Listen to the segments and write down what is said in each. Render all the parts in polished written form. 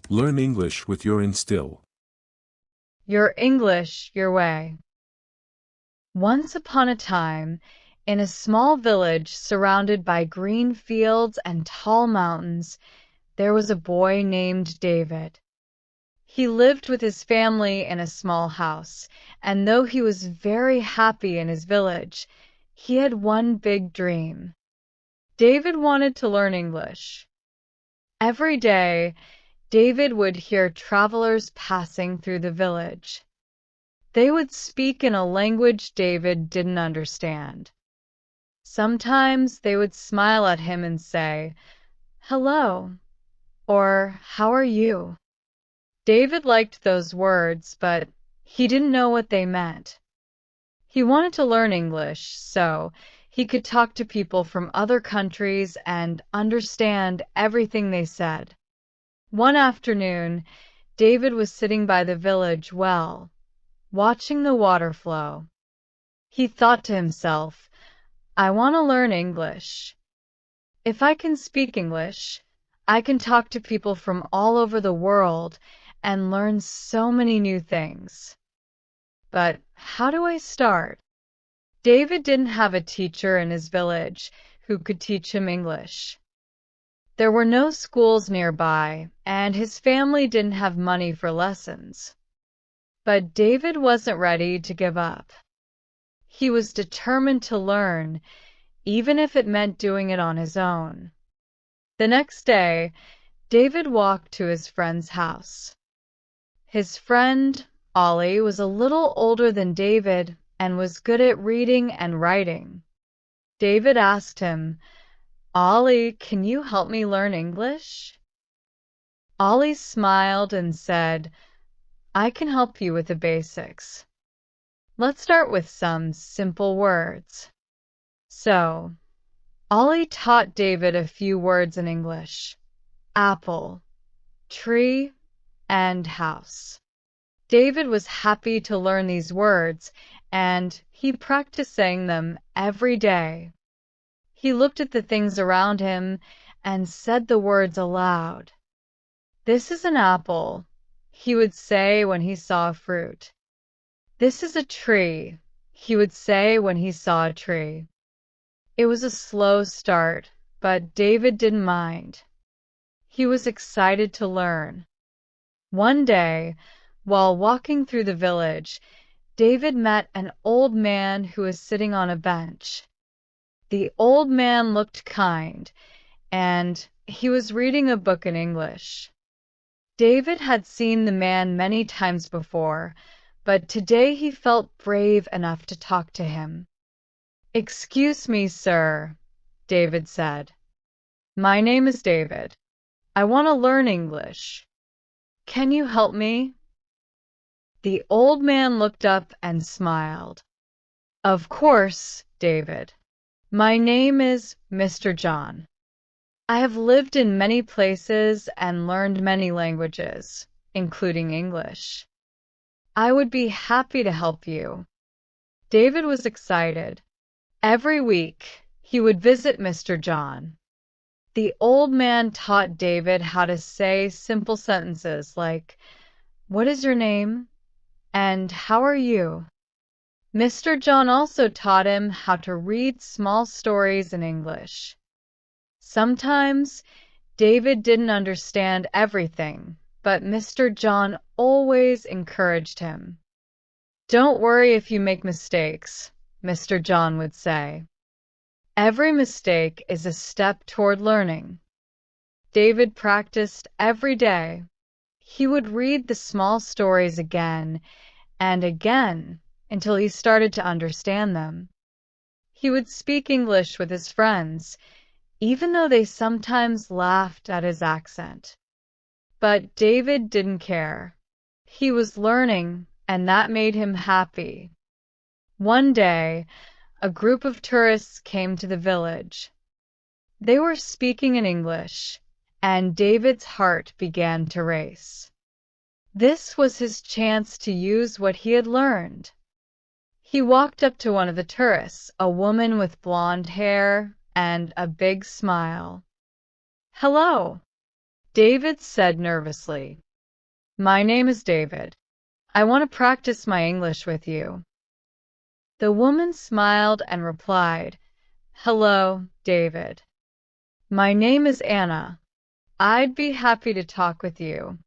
Learn English with Yourinstill. Your English, your way. Once upon a time, in a small village surrounded by green fields and tall mountains, there was a boy named David. He lived with his family in a small house, and though he was very happy in his village, he had one big dream. David wanted to learn English. Every day, David would hear travelers passing through the village. They would speak in a language David didn't understand. Sometimes they would smile at him and say, "Hello," or "How are you?" David liked those words, but he didn't know what they meant. He wanted to learn English so he could talk to people from other countries and understand everything they said. One afternoon, David was sitting by the village well, watching the water flow. He thought to himself, "I want to learn English. If I can speak English, I can talk to people from all over the world and learn so many new things. But how do I start?" David didn't have a teacher in his village who could teach him English. There were no schools nearby, and his family didn't have money for lessons. But David wasn't ready to give up. He was determined to learn, even if it meant doing it on his own. The next day, David walked to his friend's house. His friend, Ollie, was a little older than David and was good at reading and writing. David asked him, "Ollie, can you help me learn English?" Ollie smiled and said, "I can help you with the basics. Let's start with some simple words." So, Ollie taught David a few words in English: apple, tree, and house. David was happy to learn these words, and he practiced saying them every day. He looked at the things around him and said the words aloud. "This is an apple," he would say when he saw a fruit. "This is a tree," he would say when he saw a tree. It was a slow start, but David didn't mind. He was excited to learn. One day, while walking through the village, David met an old man who was sitting on a bench. The old man looked kind, and he was reading a book in English. David had seen the man many times before, but today he felt brave enough to talk to him. "Excuse me, sir," David said. "My name is David. I want to learn English. Can you help me?" The old man looked up and smiled. "Of course, David. My name is Mr. John. I have lived in many places and learned many languages, including English. I would be happy to help you." David was excited. Every week, he would visit Mr. John. The old man taught David how to say simple sentences like, "What is your name?" and "How are you?" Mr. John also taught him how to read small stories in English. Sometimes David didn't understand everything, but Mr. John always encouraged him. "Don't worry if you make mistakes," Mr. John would say. "Every mistake is a step toward learning." David practiced every day. He would read the small stories again and again until he started to understand them. He would speak English with his friends, even though they sometimes laughed at his accent. But David didn't care. He was learning, and that made him happy. One day, a group of tourists came to the village. They were speaking in English, and David's heart began to race. This was his chance to use what he had learned. He walked up to one of the tourists, a woman with blonde hair and a big smile. "Hello," David said nervously. "My name is David. I want to practice my English with you." The woman smiled and replied, "Hello, David. My name is Anna. I'd be happy to talk with you."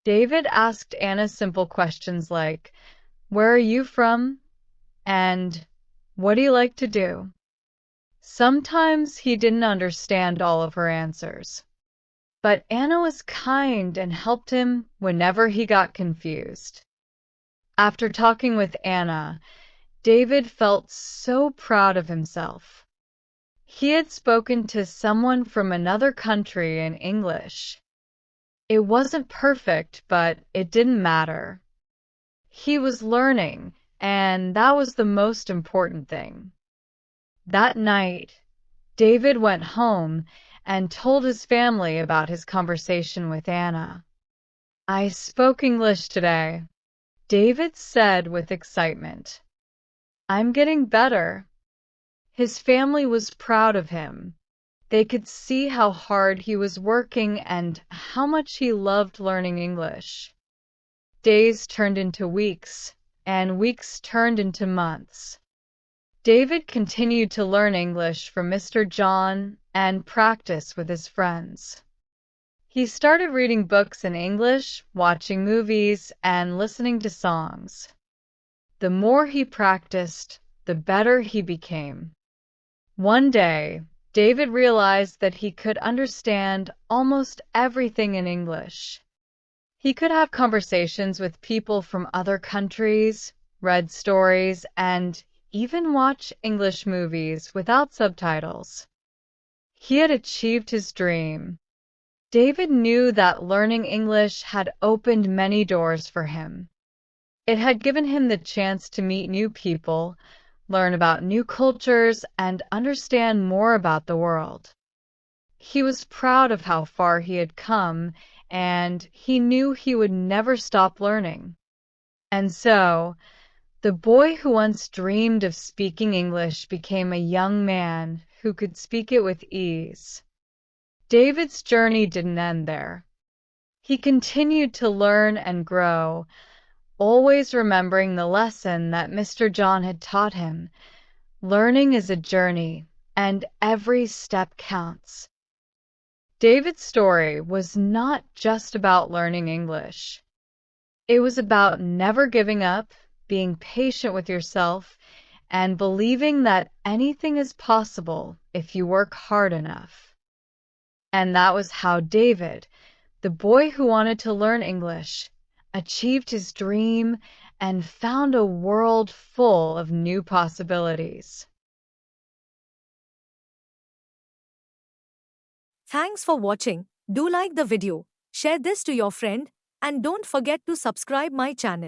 David asked Anna simple questions like, "Where are you from?" and "What do you like to do?" Sometimes he didn't understand all of her answers, but Anna was kind and helped him whenever he got confused. After talking with Anna, David felt so proud of himself. He had spoken to someone from another country in English. It wasn't perfect, but it didn't matter. He was learning, and that was the most important thing. That night, David went home and told his family about his conversation with Anna. "I spoke English today," David said with excitement. "I'm getting better." His family was proud of him. They could see how hard he was working and how much he loved learning English. Days turned into weeks, and weeks turned into months. David continued to learn English from Mr. John and practice with his friends. He started reading books in English, watching movies, and listening to songs. The more he practiced, the better he became. One day, David realized that he could understand almost everything in English. He could have conversations with people from other countries, read stories, and even watch English movies without subtitles. He had achieved his dream. David knew that learning English had opened many doors for him. It had given him the chance to meet new people, learn about new cultures, and understand more about the world. He was proud of how far he had come, and he knew he would never stop learning. And so, the boy who once dreamed of speaking English became a young man who could speak it with ease. David's journey didn't end there. He continued to learn and grow, always remembering the lesson that Mr. John had taught him. Learning is a journey, and every step counts. David's story was not just about learning English. It was about never giving up, being patient with yourself, and believing that anything is possible if you work hard enough. And that was how David, the boy who wanted to learn English, achieved his dream and found a world full of new possibilities. Thanks for watching. Do like the video, share this to your friend, and don't forget to subscribe my channel.